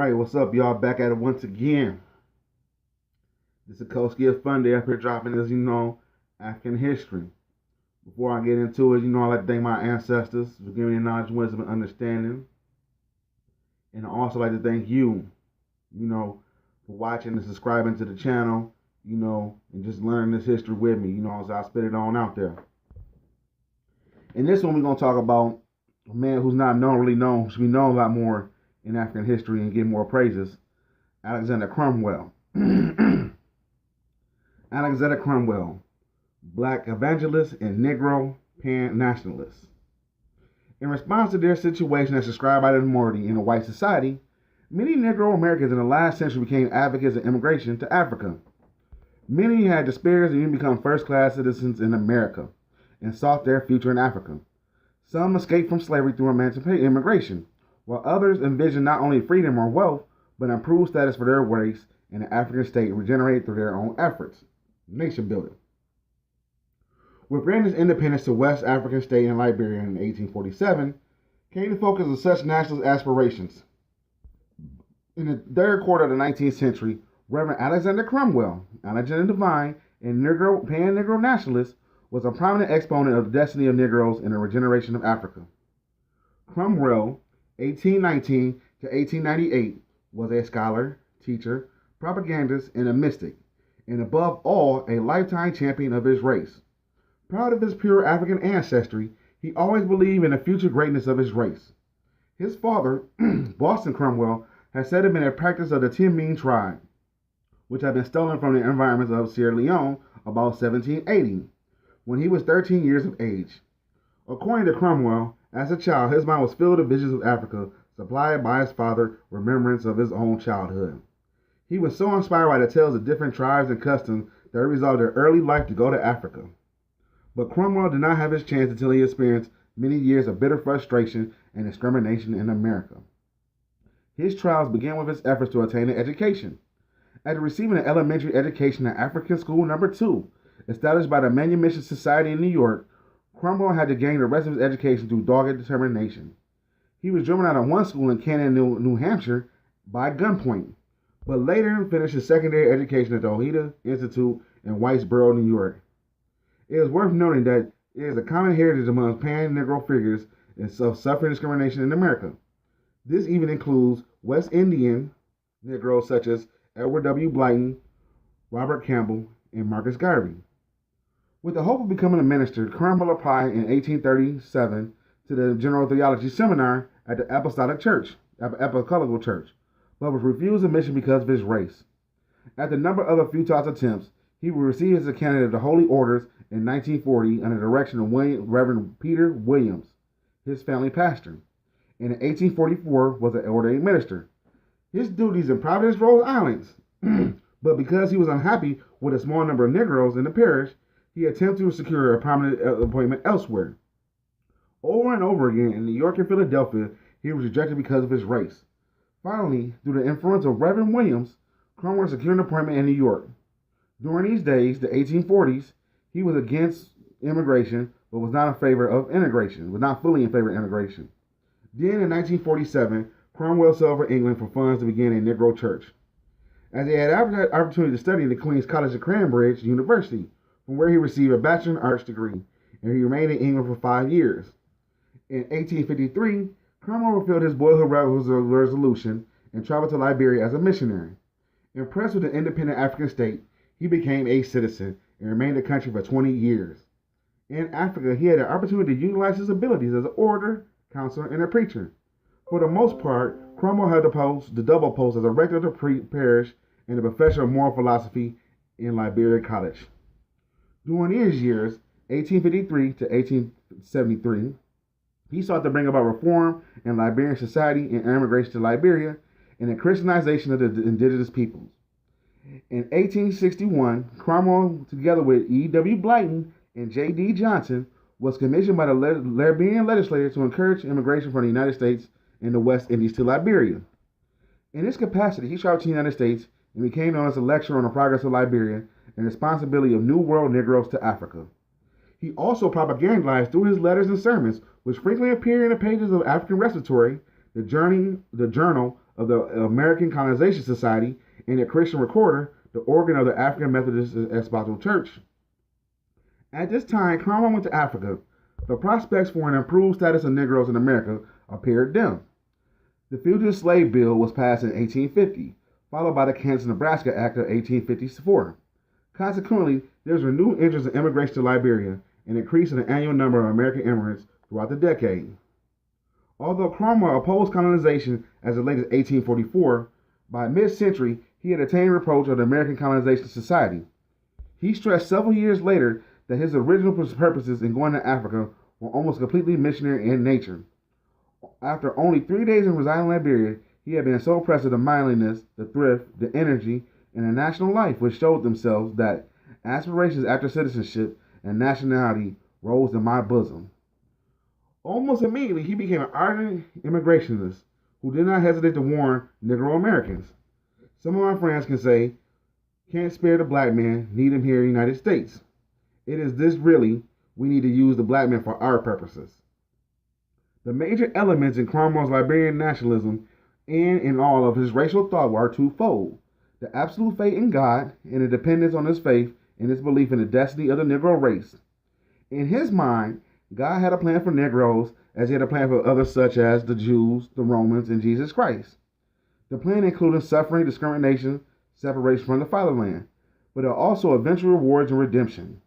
Alright, what's up, y'all? Back at it once again. This is Koski of Fun Day up here dropping this, African history. Before I get into it, I like to thank my ancestors for giving me knowledge, wisdom, and understanding. And I also like to thank you, for watching and subscribing to the channel, and just learning this history with me, as I spit it on out there. In this one, we're going to talk about a man who's not really known, should be known a lot more in African history and get more praises, Alexander Crummell. Alexander Crummell, Black Evangelist and Negro Pan-Nationalist. In response to their situation as described by the minority in a white society, many Negro Americans in the last century became advocates of immigration to Africa. Many had despaired and even become first-class citizens in America and sought their future in Africa. Some escaped from slavery through emancipation immigration, while others envisioned not only freedom or wealth, but improved status for their race and the African state regenerated through their own efforts. Nation building. With Britain's independence to West African state in Liberia in 1847, came the focus of such nationalist aspirations. In the third quarter of the 19th century, Reverend Alexander Crummell, Alexander Divine, and Pan-Negro Nationalist, was a prominent exponent of the destiny of Negroes in the Regeneration of Africa. Crummell, 1819 to 1898, was a scholar, teacher, propagandist, and a mystic, and above all, a lifetime champion of his race. Proud of his pure African ancestry, he always believed in the future greatness of his race. His father, Boston Crummell, had set him in a practice of the Timmin tribe, which had been stolen from the environments of Sierra Leone about 1780, when he was 13 years of age. According to Crummell, as a child, his mind was filled with visions of Africa, supplied by his father, remembrance of his own childhood. He was so inspired by the tales of different tribes and customs that he resolved in early life to go to Africa. But Crummell did not have his chance until he experienced many years of bitter frustration and discrimination in America. His trials began with his efforts to attain an education. After receiving an elementary education at African School No. 2, established by the Manumission Society in New York, Crummell had to gain the rest of his education through dogged determination. He was driven out of one school in Canaan, New Hampshire, by gunpoint, but later finished his secondary education at the Ojeda Institute in Whitesboro, New York. It is worth noting that it is a common heritage among pan-Negro figures in suffering discrimination in America. This even includes West Indian Negroes such as Edward W. Blyton, Robert Campbell, and Marcus Garvey. With the hope of becoming a minister, Crummell applied in 1837 to the General Theology Seminar at the Apostolic Church, but was refused admission because of his race. After a number of other futile attempts, he was received as a candidate of the Holy Orders in 1940 under the direction of Reverend Peter Williams, his family pastor, and in 1844 was an ordained minister. His duties in Providence, Rhode Island, but because he was unhappy with a small number of Negroes in the parish, he attempted to secure a prominent appointment elsewhere. Over and over again in New York and Philadelphia, he was rejected because of his race. Finally, through the influence of Reverend Williams, Crummell secured an appointment in New York. During these days, the 1840s, he was against immigration, but was not fully in favor of integration. Then in 1947, Crummell sailed for England for funds to begin a Negro church. As he had opportunity to study at the Queen's College at Cambridge University, from where he received a Bachelor in Arts degree, and he remained in England for 5 years. In 1853, Crummell fulfilled his boyhood resolution and traveled to Liberia as a missionary. Impressed with the independent African state, he became a citizen and remained in the country for 20 years. In Africa, he had the opportunity to utilize his abilities as an orator, counselor, and a preacher. For the most part, Crummell had the double post as a rector of the parish and a professor of moral philosophy in Liberia College. During these years, 1853 to 1873, he sought to bring about reform in Liberian society and immigration to Liberia and the Christianization of the indigenous peoples. In 1861, Crummell, together with E.W. Blyton and J.D. Johnson, was commissioned by the Liberian legislature to encourage immigration from the United States and the West Indies to Liberia. In this capacity, he traveled to the United States and became known as a lecturer on the progress of Liberia and the responsibility of New World Negroes to Africa. He also propagandized through his letters and sermons, which frequently appear in the pages of African Respiratory, the Journal of the American Colonization Society and a Christian recorder, the organ of the African Methodist Espousal Church. At this time, Crummell went to Africa. The prospects for an improved status of Negroes in America appeared dim. The Fugitive Slave Bill was passed in 1850, followed by the Kansas-Nebraska Act of 1854. Consequently, there was renewed interest in immigration to Liberia, an increase in the annual number of American immigrants throughout the decade. Although Crummell opposed colonization as late as 1844, by mid-century he had attained reproach of the American Colonization Society. He stressed several years later that his original purposes in going to Africa were almost completely missionary in nature. After only 3 days in residing in Liberia, he had been so impressed with the manliness, the thrift, the energy, and the national life which showed themselves that aspirations after citizenship and nationality rose in my bosom. Almost immediately, he became an ardent immigrationist who did not hesitate to warn Negro Americans. Some of my friends can say, "Can't spare the black man, need him here in the United States." It is this really, we need to use the black man for our purposes. The major elements in Crummell's Liberian nationalism and in all of his racial thought were twofold: the absolute faith in God and the dependence on his faith and his belief in the destiny of the Negro race. In his mind, God had a plan for Negroes as he had a plan for others such as the Jews, the Romans, and Jesus Christ. The plan included suffering, discrimination, separation from the fatherland, but it also eventual rewards and redemption.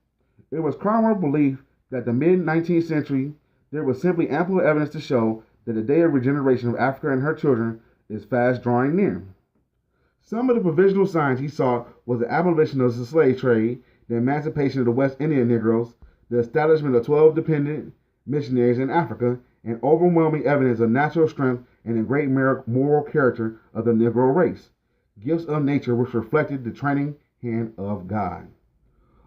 It was Crummell's belief that the mid-19th century there was simply ample evidence to show that the day of regeneration of Africa and her children is fast drawing near. Some of the provisional signs he saw was the abolition of the slave trade, the emancipation of the West Indian Negroes, the establishment of 12 dependent missionaries in Africa, and overwhelming evidence of natural strength and the great moral character of the Negro race, gifts of nature which reflected the training hand of God.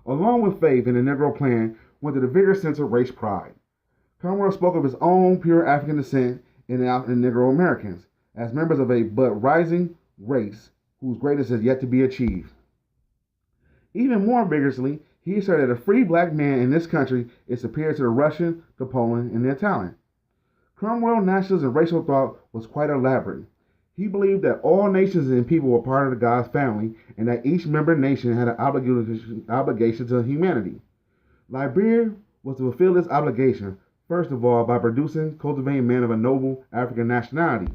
Along with faith in the Negro plan went the vigorous sense of race pride. Crummell spoke of his own pure African descent in Negro Americans as members of a but rising race whose greatness is yet to be achieved. Even more vigorously, he asserted that a free black man in this country is superior to the Russian, the Poland, and the Italian. Crummell's nationalist and racial thought was quite elaborate. He believed that all nations and people were part of God's family and that each member nation had an obligation to humanity. Liberia was to fulfill this obligation, first of all, by cultivating men of a noble African nationality.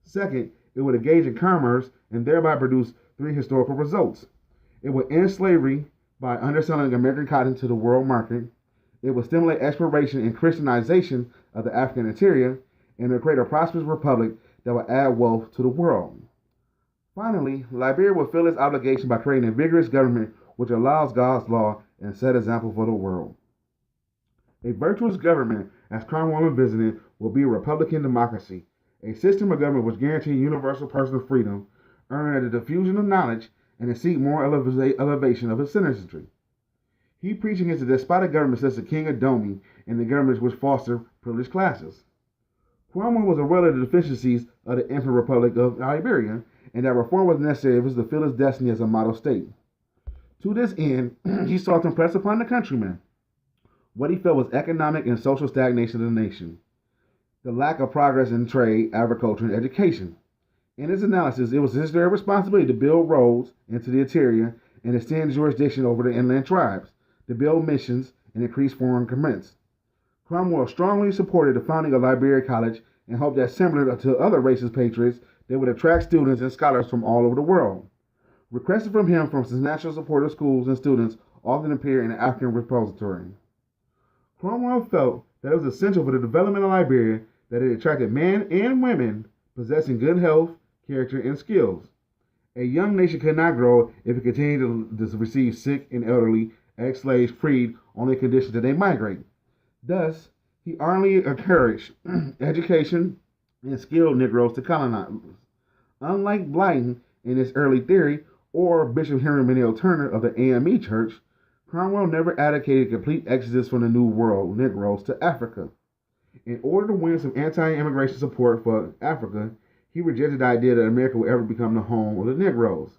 Second, it would engage in commerce and thereby produce 3 historical results. It would end slavery by underselling American cotton to the world market. It would stimulate exploration and Christianization of the African interior, and it would create a prosperous republic that would add wealth to the world. Finally, Liberia would fulfill its obligation by creating a vigorous government which allows God's law and set example for the world. A virtuous government, as Crummell envisioned, will be a republican democracy, a system of government which guarantees universal personal freedom, earned at the diffusion of knowledge, and to seek more elevation of its citizenry. He preached against the despotic government such as the King of Domi and the governments which foster privileged classes. Crummell was aware of the deficiencies of the infant Republic of Liberia, and that reform was necessary if it was to fulfill its destiny as a model state. To this end, he sought to impress upon the countrymen what he felt was economic and social stagnation of the nation, the lack of progress in trade, agriculture, and education. In his analysis, it was his very responsibility to build roads into the interior and extend jurisdiction over the inland tribes, to build missions and increase foreign commerce. Crummell strongly supported the founding of Liberia College and hoped that, similar to other racist patriots, they would attract students and scholars from all over the world. Requests from him from his national support of schools and students often appear in the African repository. Crummell felt that it was essential for the development of Liberia that it attracted men and women possessing good health, character, and skills. A young nation could not grow if it continued to receive sick and elderly, ex-slaves freed on the condition that they migrate. Thus, he ardently encouraged education and skilled Negroes to colonize. Unlike Blyton in his early theory, or Bishop Henry Maniel Turner of the AME Church, Crummell never advocated complete exodus from the New World Negroes to Africa. In order to win some anti-immigration support for Africa, he rejected the idea that America would ever become the home of the Negroes.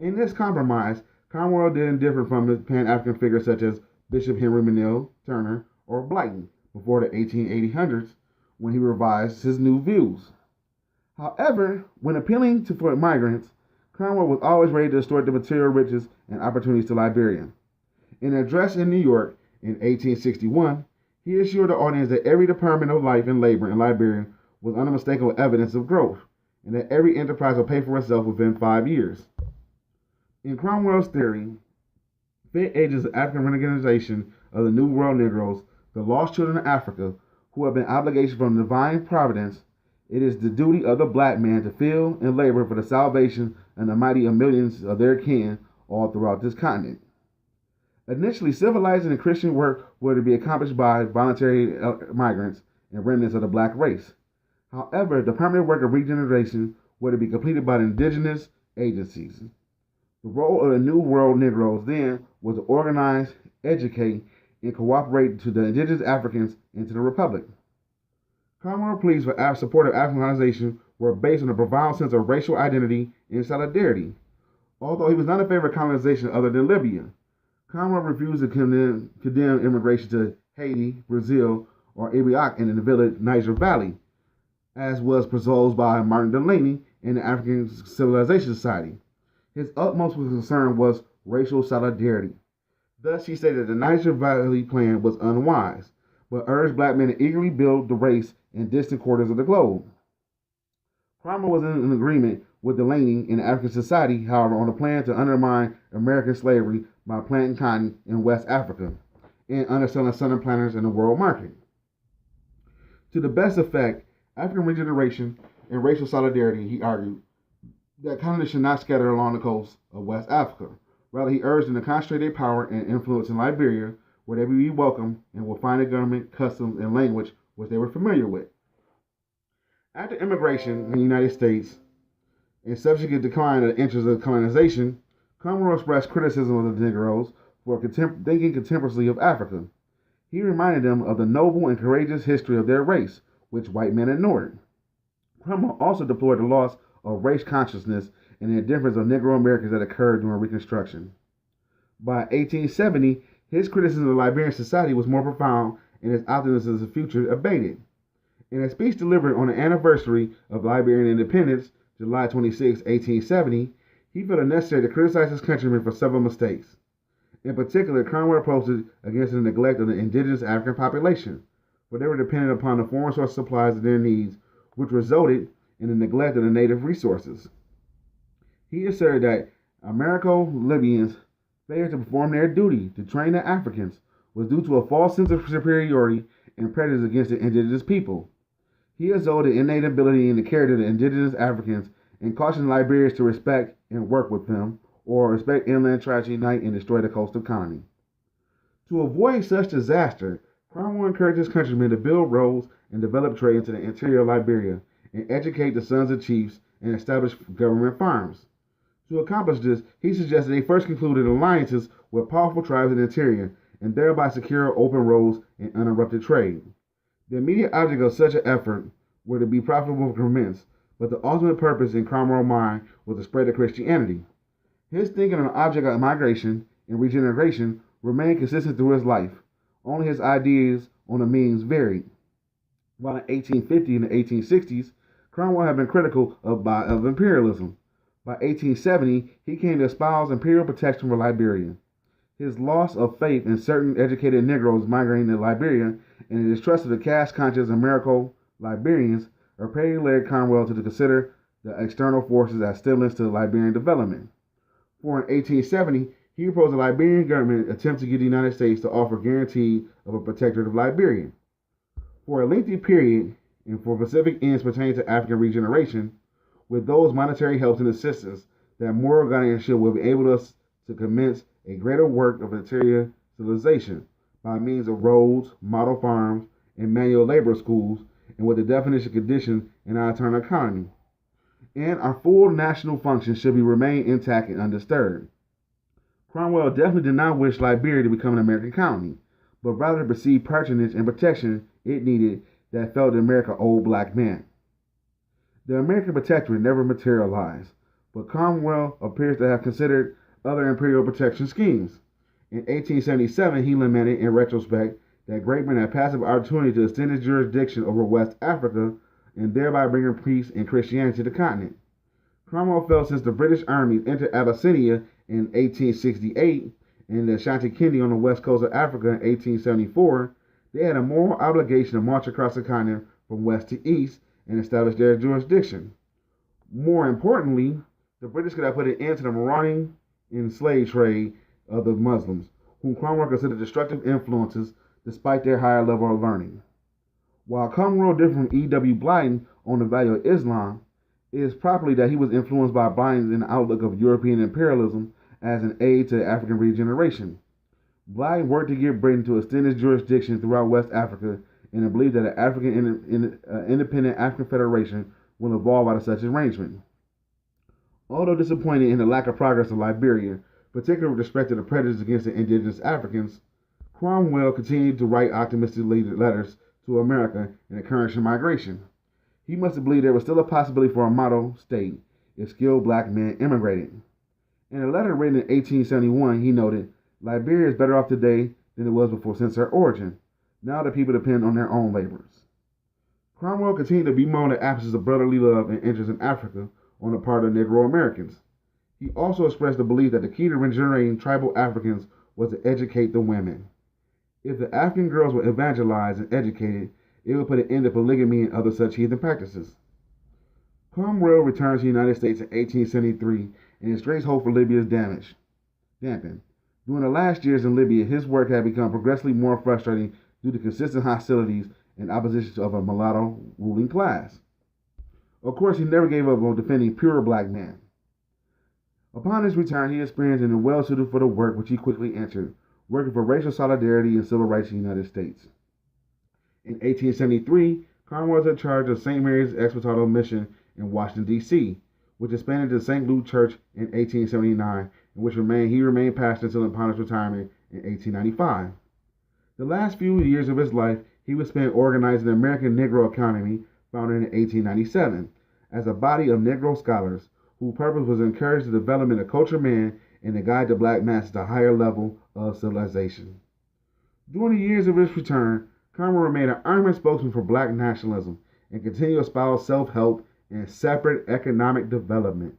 In this compromise, Crummell didn't differ from his Pan-African figures such as Bishop Henry Maniel Turner or Blyton before the 1880s, when he revised his new views. However, when appealing for migrants, Cromwell was always ready to distort the material riches and opportunities to Liberians. In an address in New York in 1861, he assured the audience that every department of life and labor in Liberia was unmistakable evidence of growth, and that every enterprise would pay for itself within 5 years. In Cromwell's theory, fit agents of African regeneration of the New World Negroes, the lost children of Africa, who have been obligated from divine providence, it is the duty of the black man to feel and labor for the salvation and the mighty of millions of their kin all throughout this continent. Initially, civilizing and Christian work were to be accomplished by voluntary migrants and remnants of the black race. However, the permanent work of regeneration were to be completed by the indigenous agencies. The role of the New World Negroes then was to organize, educate, and cooperate to the indigenous Africans into the Republic. Cromwell's pleas for support of Africanization were based on a profound sense of racial identity and solidarity. Although he was not in favor of colonization other than Libya, Cromwell refused to condemn immigration to Haiti, Brazil, or Ibiak in the village Niger Valley, as was proposed by Martin Delany in the African Civilization Society. His utmost concern was racial solidarity. Thus, he stated the Niger Valley plan was unwise, but urged black men to eagerly build the race in distant quarters of the globe. Cromwell was in agreement with Delany in the African Society, however, on a plan to undermine American slavery by planting cotton in West Africa and underselling southern planters in the world market. To the best effect, African regeneration and racial solidarity, he argued, that colonists should not scatter along the coast of West Africa. Rather, he urged them to concentrate their power and influence in Liberia, where they would be welcome and will find a government, customs, and language which they were familiar with. After immigration in the United States and subsequent decline of the interests of colonization, Cromwell expressed criticism of the Negroes for thinking contemporaneously of Africa. He reminded them of the noble and courageous history of their race, which white men ignored. Cromwell also deplored the loss of race consciousness and the indifference of Negro Americans that occurred during Reconstruction. By 1870, his criticism of Liberian society was more profound and his optimism of the future abated. In a speech delivered on the anniversary of Liberian independence, July 26, 1870, he felt it necessary to criticize his countrymen for several mistakes. In particular, Cromwell protested against the neglect of the indigenous African population, for they were dependent upon the foreign source supplies of their needs, which resulted in the neglect of the native resources. He asserted that Americo-Liberians failure to perform their duty to train the Africans was due to a false sense of superiority and prejudice against the indigenous people. He exalted the innate ability and the character of the indigenous Africans and cautioned Liberians to respect and work with them, or respect inland tribes unite and destroy the coastal colony. To avoid such disaster, Cromwell encouraged his countrymen to build roads and develop trade into the interior of Liberia, and educate the sons of chiefs and establish government farms. To accomplish this, he suggested they first concluded alliances with powerful tribes in the interior, and thereby secure open roads and uninterrupted trade. The immediate object of such an effort were to be profitable for commence, but the ultimate purpose in Cromwell's mind was the spread of Christianity. His thinking on the object of migration and regeneration remained consistent through his life. Only his ideas on the means varied. While in 1850 and the 1860s, Cromwell had been critical of imperialism. By 1870, he came to espouse imperial protection for Liberia. His loss of faith in certain educated Negroes migrating to Liberia and the distrust of the caste-conscious Americo-Liberians repeatedly led Cromwell to consider the external forces as stimulants to Liberian development. For in 1870, he proposed the Liberian government attempt to get the United States to offer guarantee of a protectorate of Liberia. For a lengthy period, and for specific ends pertaining to African regeneration, with those monetary helps and assistance, that moral guardianship will enable us to commence a greater work of interior civilization by means of roads, model farms, and manual labor schools, and with the definition condition in our internal economy. And our full national function should be remain intact and undisturbed. Cromwell definitely did not wish Liberia to become an American colony, but rather perceived patronage and protection it needed that felt the America owed black men. The American protectorate never materialized, but Cromwell appears to have considered other imperial protection schemes. In 1877, he lamented, in retrospect, that Great Britain had passive opportunity to extend its jurisdiction over West Africa and thereby bringing peace and Christianity to the continent. Cromwell felt since the British armies entered Abyssinia in 1868 and the Ashanti Kindi on the west coast of Africa in 1874, they had a moral obligation to march across the continent from west to east and establish their jurisdiction. More importantly, the British could have put an end to the marauding and slave trade of the Muslims, whom Cromwell considered destructive influences despite their higher level of learning. While Cromwell differed from E.W. Blyden on the value of Islam, it is properly that he was influenced by Blyden's in the outlook of European imperialism as an aid to African regeneration. Blyden worked to get Britain to extend its jurisdiction throughout West Africa in the belief that an independent African federation will evolve out of such arrangement. Although disappointed in the lack of progress of Liberia, particularly with respect to the prejudice against the indigenous Africans, Cromwell continued to write optimistic letters to America and encourage migration. He must have believed there was still a possibility for a model state if skilled black men immigrated. In a letter written in 1871, he noted, "Liberia is better off today than it was before since her origin. Now the people depend on their own labors." Cromwell continued to bemoan the absence of brotherly love and interest in Africa on the part of Negro Americans. He also expressed the belief that the key to regenerating tribal Africans was to educate the women. If the African girls were evangelized and educated, it would put an end to polygamy and other such heathen practices. Cromwell returned to the United States in 1873, and his great hope for Libya is dampened. During the last years in Libya, his work had become progressively more frustrating due to consistent hostilities and opposition of a mulatto ruling class. Of course, he never gave up on defending pure black men. Upon his return, he experienced and well suited for the work which he quickly entered, working for racial solidarity and civil rights in the United States. In 1873, Cromwell was in charge of St. Mary's Espousal Mission in Washington, D.C., which expanded to St. Luke Church in 1879, in which he remained pastor until upon his retirement in 1895. The last few years of his life he was spent organizing the American Negro Academy, founded in 1897, as a body of Negro scholars whose purpose was to encourage the development of cultured man and to guide the black masses to a higher level of civilization. During the years of his return, Cromwell remained an ardent spokesman for black nationalism and continued to espouse self-help and separate economic development.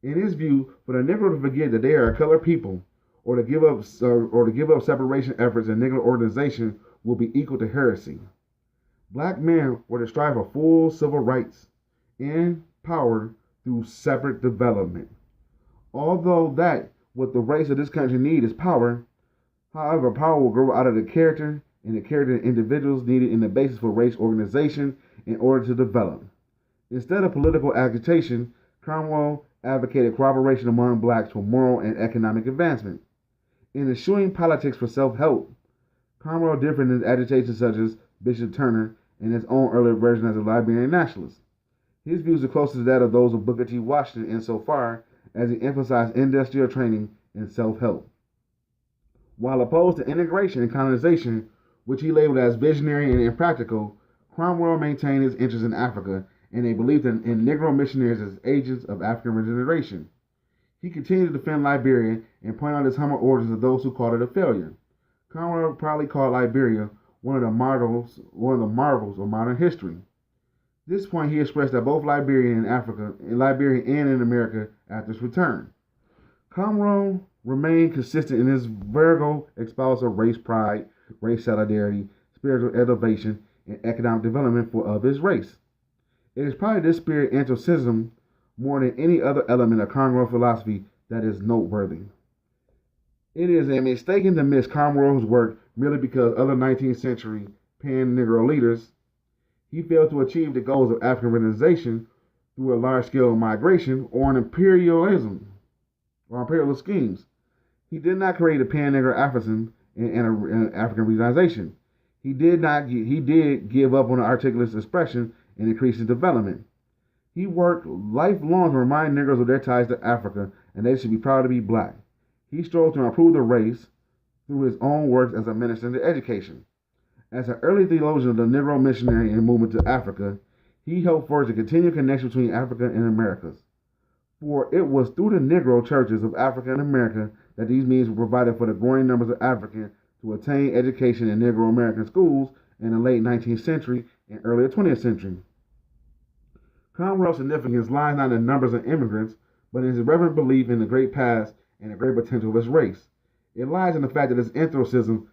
In his view, for the Negro to forget that they are a colored people, or to give up separation efforts in Negro organization will be equal to heresy. Black men were to strive for full civil rights and power through separate development. Although that what the race of this country need is power, however, power will grow out of the character and the character of individuals needed in the basis for race organization in order to develop. Instead of political agitation, Cromwell advocated cooperation among blacks for moral and economic advancement. In eschewing politics for self-help, Cromwell differed in his agitations such as Bishop Turner and his own earlier version as a Liberian nationalist. His views are closer to that of those of Booker T. Washington insofar as he emphasized industrial training and self-help. While opposed to integration and colonization, which he labeled as visionary and impractical, Cromwell maintained his interest in Africa and a belief in Negro missionaries as agents of African regeneration. He continued to defend Liberia and point out its humble origins of those who called it a failure. Cromwell proudly called Liberia one of the marvels of modern history. At this point, he expressed that both Liberia and in America after his return. Cromwell remained consistent in his Virgo espousal of race pride, race solidarity, spiritual elevation, and economic development of his race. It is probably this spirit anticism more than any other element of Cromwell philosophy that is noteworthy. It is a mistake to miss Cromwell's work merely because other 19th century Pan-Negro leaders, he failed to achieve the goals of African Regeneration through a large-scale migration or an imperialist schemes. He did not create a Pan-Negro Africanism and African Regeneration. He did give up on the articulate expression and increase his development. He worked lifelong to remind Negroes of their ties to Africa and they should be proud to be black. He strove to improve the race through his own works as a minister to education. As an early theologian of the Negro missionary and movement to Africa, he helped forge a continued connection between Africa and Americas. For it was through the Negro churches of Africa and America that these means were provided for the growing numbers of Africans to attain education in Negro American schools in the late 19th century and early 20th century. Cromwell's significance lies not in the numbers of immigrants, but in his reverent belief in the great past and the great potential of his race. It lies in the fact that his anthrocism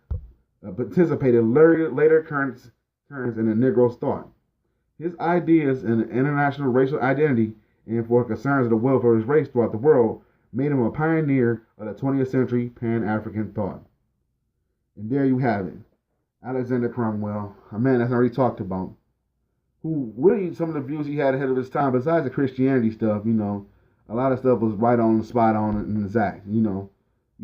participated later currents in the Negro's thought. His ideas in international racial identity and for concerns of the welfare of his race throughout the world made him a pioneer of the 20th century Pan-African thought. And there you have it. Alexander Cromwell, a man that's already talked about, who really, some of the views he had ahead of his time, besides the Christianity stuff, a lot of stuff was right on, spot on, and exact. You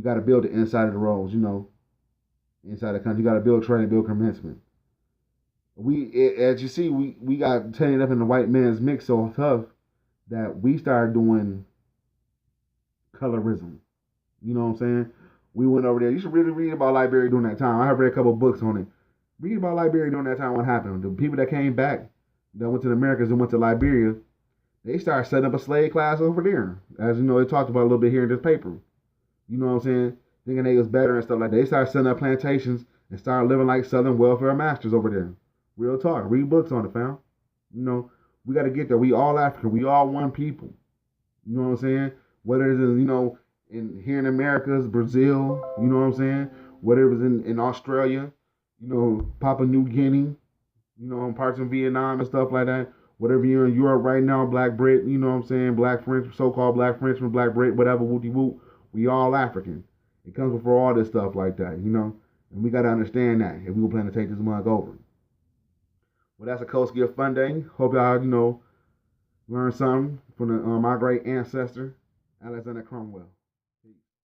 got to build the inside of the roads, inside the country. You got to build trade and build commencement. As you see, we got tainted up in the white man's mix so tough that we started doing colorism. You know what I'm saying? We went over there. You should really read about Liberia during that time. I have read a couple of books on it. Read about Liberia during that time, what happened. The people that came back, that went to the Americas and went to Liberia, they started setting up a slave class over there. As you know, they talked about a little bit here in this paper. You know what I'm saying? Thinking they was better and stuff like that. They started setting up plantations and started living like Southern welfare masters over there. Real talk. Read books on it, fam. We got to get there. We all African. We all one people. You know what I'm saying? Whether it's in here in America, Brazil, you know what I'm saying? Whether it was in Australia, Papua New Guinea, parts of Vietnam and stuff like that. Whatever you're in Europe right now, Black Brit, you know what I'm saying? Black French, so-called Black Frenchman, Black Brit, whatever, whoop-de-whoop. We all African. It comes before all this stuff like that, And we got to understand that if we were planning to take this mug over. Well, that's a Coast Gift Fun Day. Hope y'all, learn something from my great ancestor, Alexander Cromwell.